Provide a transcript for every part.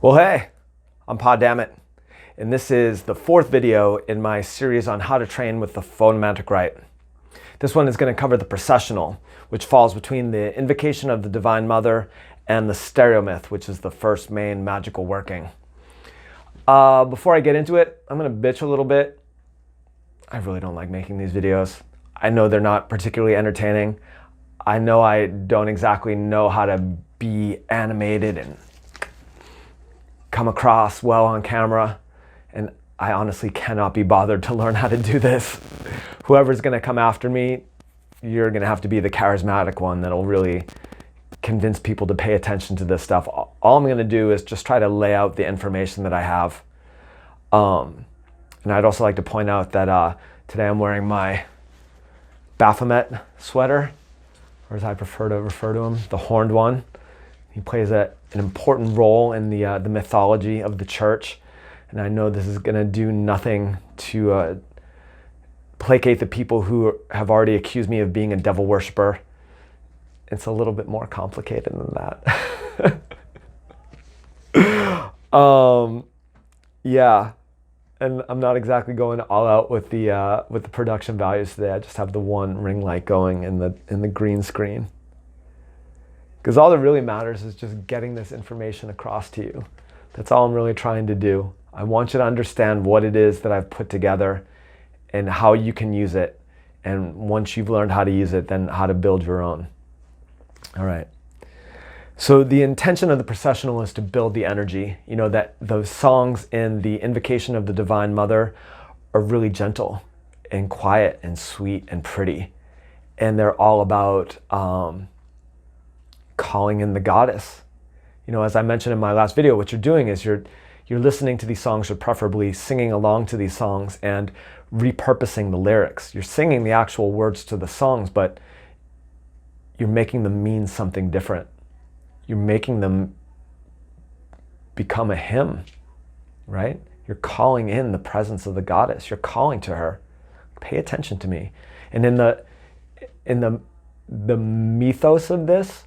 Well, hey, I'm Dammit, and this is the fourth video in my series on how to train with the Phonomantic Rite. This one is going to cover the Processional, which falls between the Invocation of the Divine Mother and the StereoMyth, which is the first main magical working. Before I get into it, I'm going to bitch a little bit. I really don't like making these videos. I know they're not particularly entertaining. I know I don't exactly know how to be animated and come across well on camera, and I honestly cannot be bothered to learn how to do this. Whoever's going to come after me, you're going to have to be the charismatic one that'll really convince people to pay attention to this stuff. All I'm going to do is just try to lay out the information that I have. And I'd also like to point out that today I'm wearing my Baphomet sweater, or as I prefer to refer to him, the horned one. He plays an important role in the mythology of the church, and I know this is going to do nothing to placate the people who have already accused me of being a devil worshiper. It's a little bit more complicated than that. Yeah, and I'm not exactly going all out with the production values today. I just have the one ring light going in the green screen. Because all that really matters is just getting this information across to you. That's all I'm really trying to do. I want you to understand what it is that I've put together and how you can use it. And once you've learned how to use it, then how to build your own. All right. So the intention of the Processional is to build the energy. You know, that those songs in the Invocation of the Divine Mother are really gentle and quiet and sweet and pretty. And they're all about calling in the goddess. You know, as I mentioned in my last video, what you're doing is you're listening to these songs, or preferably singing along to these songs and repurposing the lyrics. You're singing the actual words to the songs, but you're making them mean something different. You're making them become a hymn, right? You're calling in the presence of the goddess. You're calling to her. Pay attention to me. And in the mythos of this,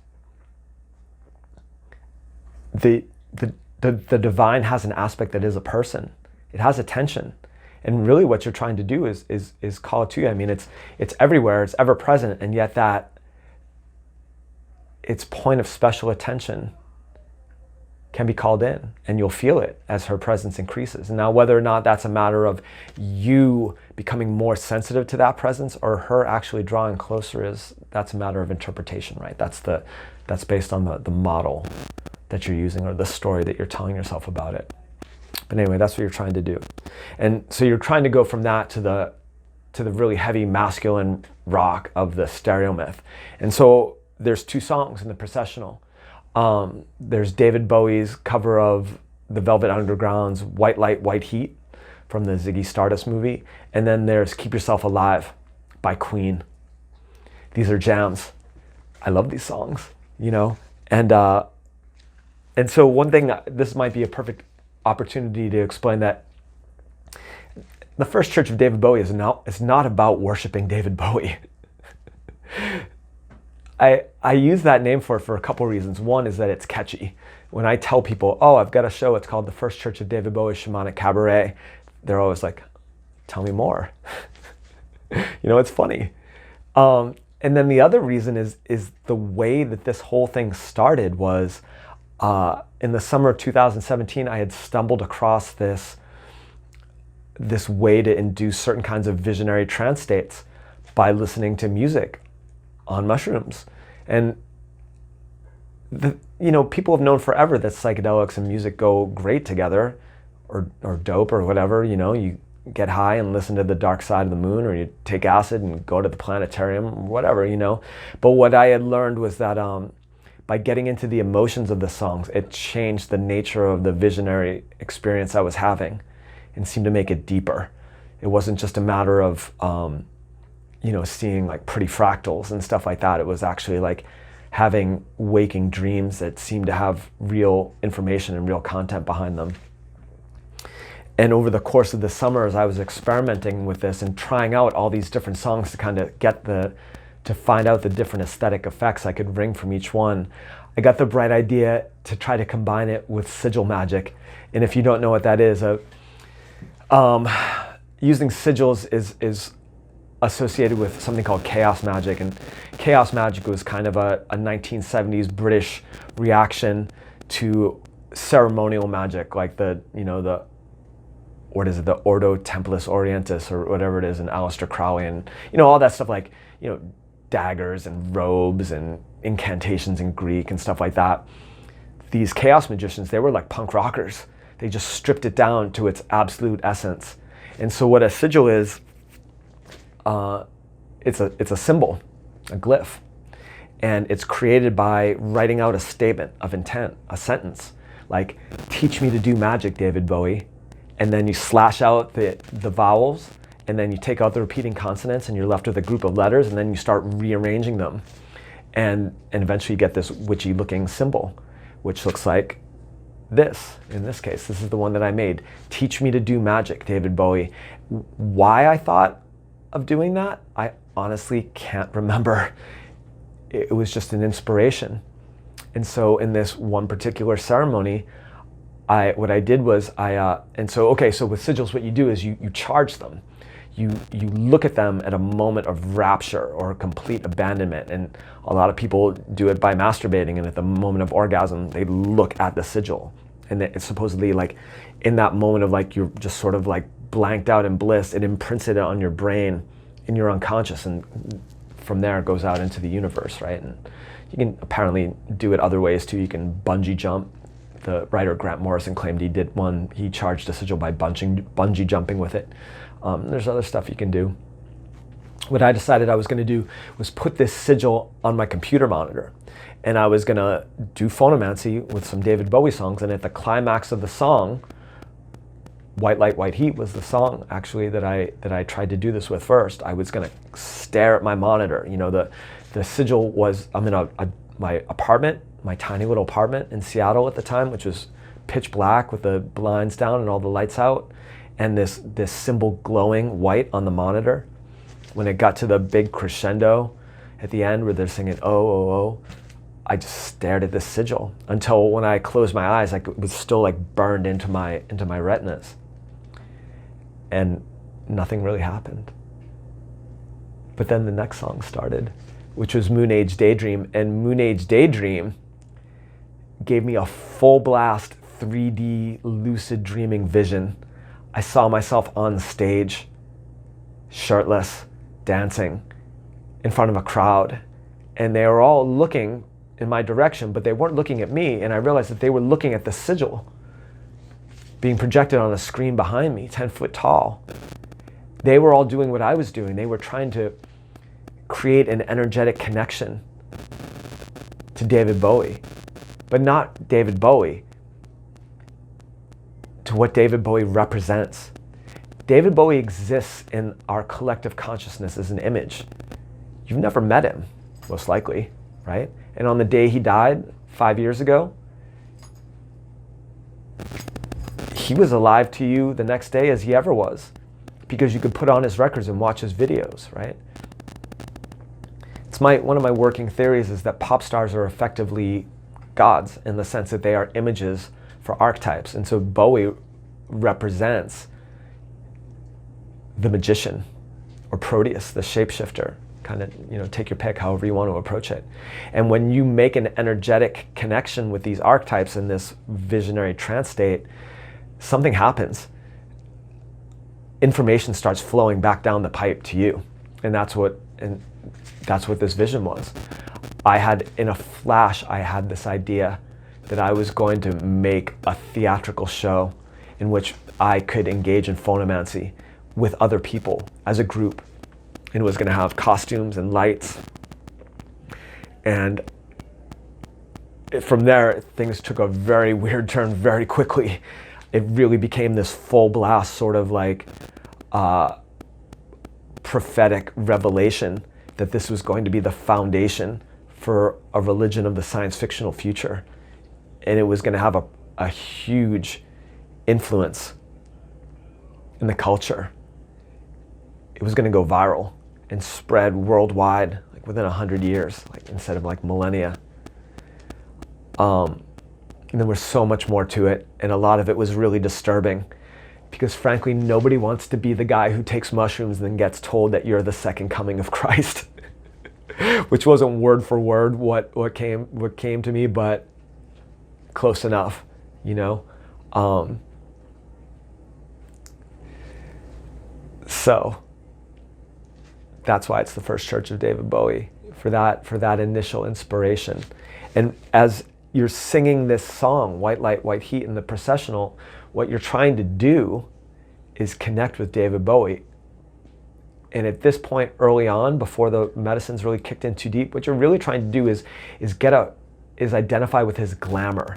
the divine has an aspect that is a person. It has attention, and really what you're trying to do is call it to you. I mean, it's everywhere, it's ever present, and yet that its point of special attention can be called in, and you'll feel it as her presence increases. And now, whether or not that's a matter of you becoming more sensitive to that presence or her actually drawing closer, that's a matter of interpretation, right? That's based on the model that you're using, or the story that you're telling yourself about it. But anyway, that's what you're trying to do. And so you're trying to go from that to the really heavy masculine rock of the StereoMyth. And so there's two songs in the Processional. There's David Bowie's cover of the Velvet Underground's White Light, White Heat from the Ziggy Stardust movie. And then there's Keep Yourself Alive by Queen. These are jams. I love these songs, you know. And so one thing, this might be a perfect opportunity to explain that the first church of David Bowie is not about worshiping David Bowie. I use that name for a couple reasons. One is that it's catchy. When I tell people, oh, I've got a show, it's called The First Church of David Bowie Shamanic Cabaret, they're always like, tell me more. You know, it's funny. And then the other reason is the way that this whole thing started was, in the summer of 2017, I had stumbled across this way to induce certain kinds of visionary trance states by listening to music on mushrooms. And people have known forever that psychedelics and music go great together, or dope, or whatever. You know, you get high and listen to The Dark Side of the Moon, or you take acid and go to the planetarium, whatever, you know. But what I had learned was that by getting into the emotions of the songs, it changed the nature of the visionary experience I was having and seemed to make it deeper. It wasn't just a matter of, seeing like pretty fractals and stuff like that. It was actually like having waking dreams that seemed to have real information and real content behind them. And over the course of the summer, as I was experimenting with this and trying out all these different songs to kind of to find out the different aesthetic effects I could bring from each one, I got the bright idea to try to combine it with sigil magic. And if you don't know what that is, using sigils is associated with something called chaos magic. And chaos magic was kind of a 1970s British reaction to ceremonial magic, like the Ordo Templis Orientis or whatever it is in Aleister Crowley, and all that stuff, like daggers and robes and incantations in Greek and stuff like that. These chaos magicians, they were like punk rockers. They just stripped it down to its absolute essence. And so what a sigil is, it's a symbol, a glyph, and it's created by writing out a statement of intent, a sentence, like, teach me to do magic, David Bowie. And then you slash out the vowels, and then you take out the repeating consonants, and you're left with a group of letters, and then you start rearranging them. And eventually you get this witchy looking symbol, which looks like this. In this case, this is the one that I made. Teach me to do magic, David Bowie. Why I thought of doing that, I honestly can't remember. It was just an inspiration. And so in this one particular ceremony, what I did was so with sigils, what you do is you charge them. You look at them at a moment of rapture or complete abandonment. And a lot of people do it by masturbating, and at the moment of orgasm, they look at the sigil. And it's supposedly like in that moment of like you're just sort of like blanked out in bliss, it imprints it on your brain in your unconscious, and from there it goes out into the universe, right? And you can apparently do it other ways too. You can bungee jump. The writer Grant Morrison claimed he did one. He charged a sigil by bungee jumping with it. There's other stuff you can do. What I decided I was going to do was put this sigil on my computer monitor, and I was going to do phonomancy with some David Bowie songs. And at the climax of the song, White Light, White Heat was the song actually that I tried to do this with first. I was going to stare at my monitor. The sigil was, I'm in my apartment, my tiny little apartment in Seattle at the time, which was pitch black with the blinds down and all the lights out, and this symbol glowing white on the monitor. When it got to the big crescendo at the end where they're singing "Oh, oh, oh," I just stared at this sigil until when I closed my eyes, like it was still like burned into my retinas, and nothing really happened. But then the next song started, which was Moon Age Daydream, and Moon Age Daydream gave me a full blast 3D lucid dreaming vision. I saw myself on stage, shirtless, dancing in front of a crowd, and they were all looking in my direction, but they weren't looking at me, and I realized that they were looking at the sigil being projected on a screen behind me, 10 foot tall. They were all doing what I was doing. They were trying to create an energetic connection to David Bowie, but not David Bowie, to what David Bowie represents. David Bowie exists in our collective consciousness as an image. You've never met him, most likely, right? And on the day he died 5 years ago, he was alive to you the next day as he ever was, because you could put on his records and watch his videos, right? It's one of my working theories is that pop stars are effectively gods in the sense that they are images for archetypes. And so Bowie represents the magician or Proteus, the shapeshifter, kind of, take your pick however you want to approach it. And when you make an energetic connection with these archetypes in this visionary trance state, something happens. Information starts flowing back down the pipe to you. And that's what this vision was. In a flash, I had this idea that I was going to make a theatrical show in which I could engage in phonomancy with other people as a group. And it was going to have costumes and lights. And from there, things took a very weird turn very quickly. It really became this full blast sort of like prophetic revelation that this was going to be the foundation for a religion of the science fictional future. And it was going to have a huge influence in the culture. It was going to go viral and spread worldwide, like within 100 years, like instead of like millennia. And there was so much more to it, and a lot of it was really disturbing, because frankly, nobody wants to be the guy who takes mushrooms and then gets told that you're the second coming of Christ. Which wasn't word for word what came to me, but close enough, you know. So that's why it's the First Church of David Bowie, for that initial inspiration. And as you're singing this song, White Light, White Heat, in the processional, what you're trying to do is connect with David Bowie. And at this point early on, before the medicines really kicked in too deep, what you're really trying to do is identify with his glamour.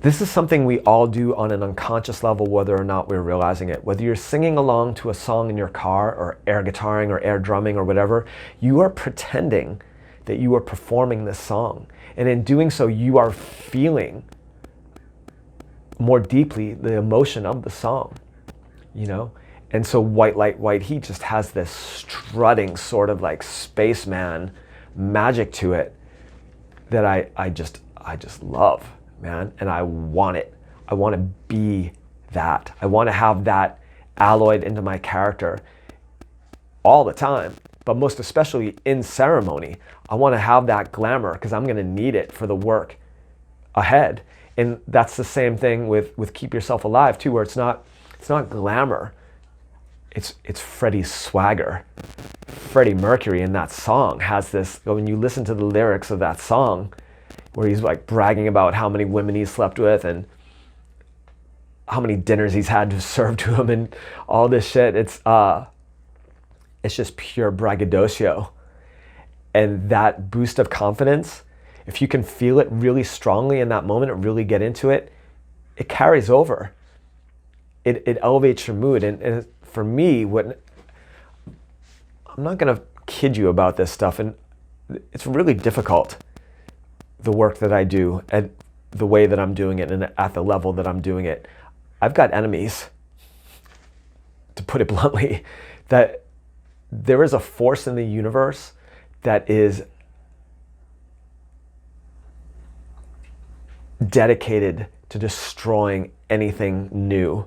This is something we all do on an unconscious level, whether or not we're realizing it. Whether you're singing along to a song in your car, or air guitaring, or air drumming, or whatever, you are pretending that you are performing this song. And in doing so, you are feeling more deeply the emotion of the song, you know? And so White Light, White Heat just has this strutting sort of like spaceman magic to it that I just love, man. And I want it. I want to be that. I want to have that alloyed into my character all the time, but most especially in ceremony. I want to have that glamour because I'm going to need it for the work ahead. And that's the same thing with Keep Yourself Alive too, where it's not glamour. It's Freddie's swagger. Freddie Mercury in that song has this, when you listen to the lyrics of that song, where he's like bragging about how many women he's slept with and how many dinners he's had to serve to him and all this shit. It's just pure braggadocio. And that boost of confidence, if you can feel it really strongly in that moment and really get into it, it carries over. It elevates your mood. And for me, I'm not going to kid you about this stuff, and it's really difficult, the work that I do and the way that I'm doing it and at the level that I'm doing it. I've got enemies, to put it bluntly, that there is a force in the universe that is dedicated to destroying anything new,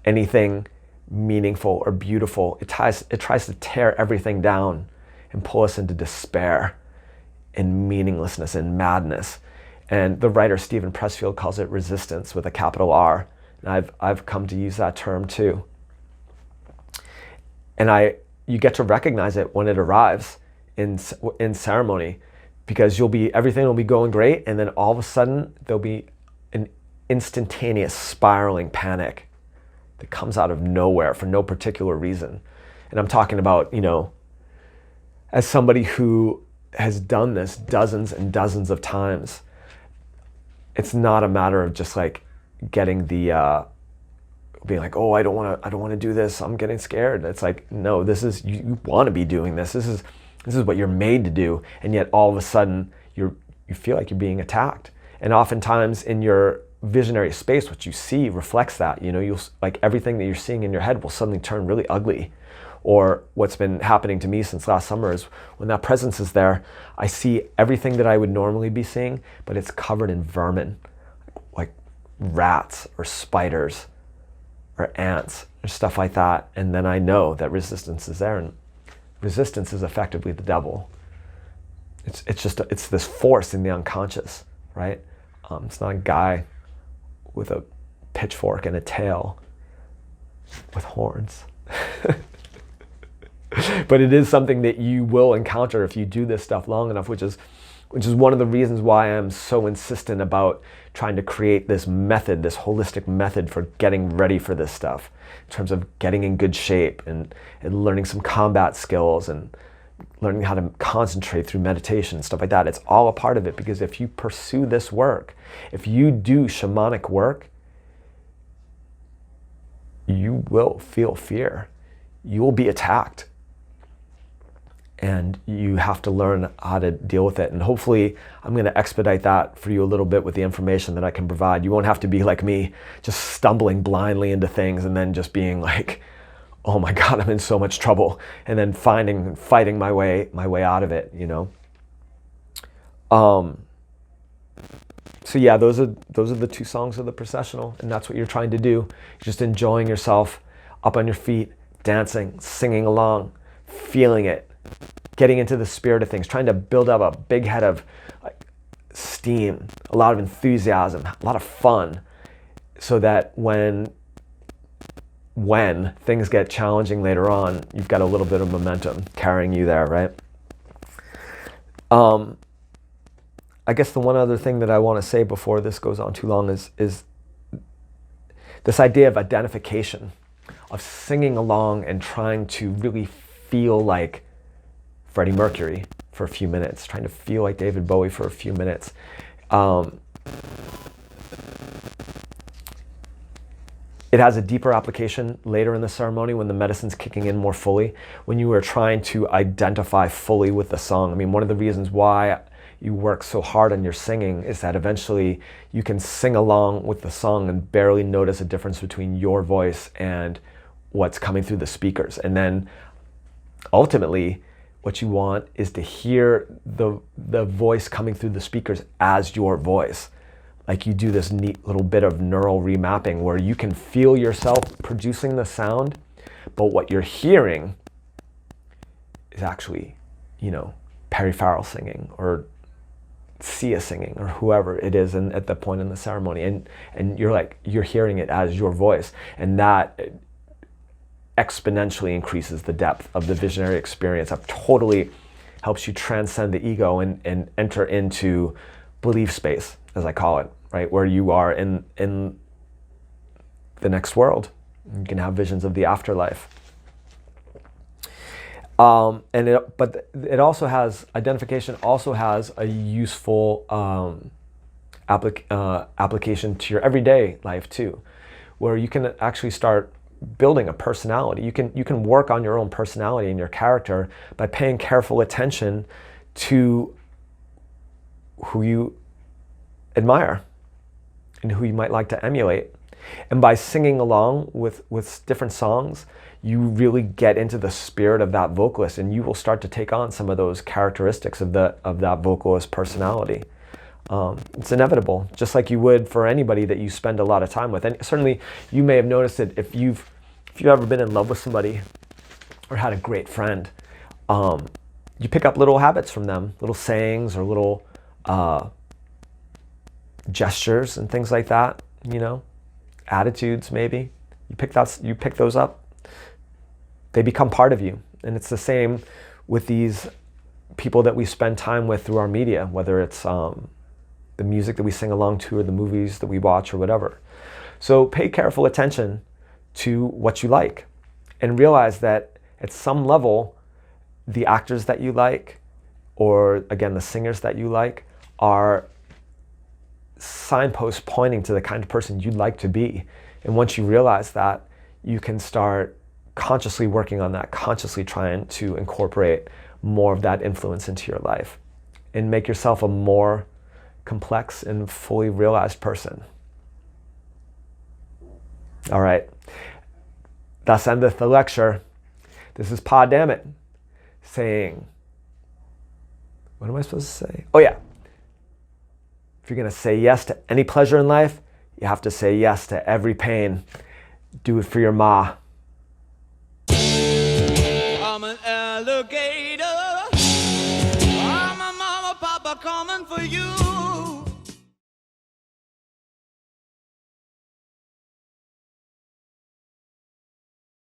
anything meaningful or beautiful. It tries to tear everything down and pull us into despair and meaninglessness and madness. And the writer Stephen Pressfield calls it resistance with a capital R. And I've come to use that term too. And you get to recognize it when it arrives in ceremony, because everything will be going great, and then all of a sudden there'll be an instantaneous spiraling panic that comes out of nowhere for no particular reason. And I'm talking about, as somebody who has done this dozens and dozens of times, it's not a matter of just like getting being like, oh, I don't want to do this, I'm getting scared. It's like, no, this is, you want to be doing this. This is what you're made to do. And yet all of a sudden you feel like you're being attacked. And oftentimes in your visionary space, what you see reflects that. You'll, like, everything that you're seeing in your head will suddenly turn really ugly. Or what's been happening to me since last summer is when that presence is there, I see everything that I would normally be seeing, but it's covered in vermin, like rats or spiders or ants or stuff like that. And then I know that resistance is there, and resistance is effectively the devil. It's this force in the unconscious, right? It's not a guy with a pitchfork and a tail with horns. But it is something that you will encounter if you do this stuff long enough, which is one of the reasons why I'm so insistent about trying to create this method, this holistic method for getting ready for this stuff, in terms of getting in good shape and learning some combat skills and learning how to concentrate through meditation and stuff like that. It's all a part of it, because if you pursue this work, if you do shamanic work, you will feel fear. You will be attacked. And you have to learn how to deal with it. And hopefully I'm going to expedite that for you a little bit with the information that I can provide. You won't have to be like me, just stumbling blindly into things and then just being like, oh my God, I'm in so much trouble, and then fighting my way out of it, So yeah, those are the two songs of the processional, and that's what you're trying to do. Just enjoying yourself up on your feet, dancing, singing along, feeling it, getting into the spirit of things, trying to build up a big head of steam, a lot of enthusiasm, a lot of fun, so that when things get challenging later on, you've got a little bit of momentum carrying you there, right? I guess the one other thing that I want to say before this goes on too long is this idea of identification, of singing along and trying to really feel like Freddie Mercury for a few minutes, trying to feel like David Bowie for a few minutes. It has a deeper application later in the ceremony when the medicine's kicking in more fully, when you are trying to identify fully with the song. I mean, one of the reasons why you work so hard on your singing is that eventually you can sing along with the song and barely notice a difference between your voice and what's coming through the speakers. And then ultimately, what you want is to hear the voice coming through the speakers as your voice. Like you do this neat little bit of neural remapping where you can feel yourself producing the sound, but what you're hearing is actually, Perry Farrell singing or Sia singing or whoever it is at that point in the ceremony. And you're hearing it as your voice. And that exponentially increases the depth of the visionary experience. That totally helps you transcend the ego and enter into belief space, as I call it, right? Where you are in the next world. You can have visions of the afterlife. But it also has, identification also has a useful application to your everyday life too, where you can actually start building a personality. You can work on your own personality and your character by paying careful attention to who you admire and who you might like to emulate. And by singing along with different songs, you really get into the spirit of that vocalist, and you will start to take on some of those characteristics of that vocalist personality. It's inevitable, just like you would for anybody that you spend a lot of time with. And certainly you may have noticed it if you've ever been in love with somebody or had a great friend, you pick up little habits from them, little sayings or little gestures and things like that, attitudes maybe. You pick those up. They become part of you. And it's the same with these people that we spend time with through our media, whether it's the music that we sing along to or the movies that we watch or whatever. So pay careful attention to what you like and realize that at some level, the actors that you like, or again, the singers that you like, are signposts pointing to the kind of person you'd like to be. And once you realize that, you can start consciously working on that, consciously trying to incorporate more of that influence into your life and make yourself a more complex and fully realized person. All right. Thus endeth the lecture. This is Dammit saying, what am I supposed to say? Oh yeah. If you're going to say yes to any pleasure in life, you have to say yes to every pain. Do it for your ma. I'm an alligator. I'm a mama, papa coming for you.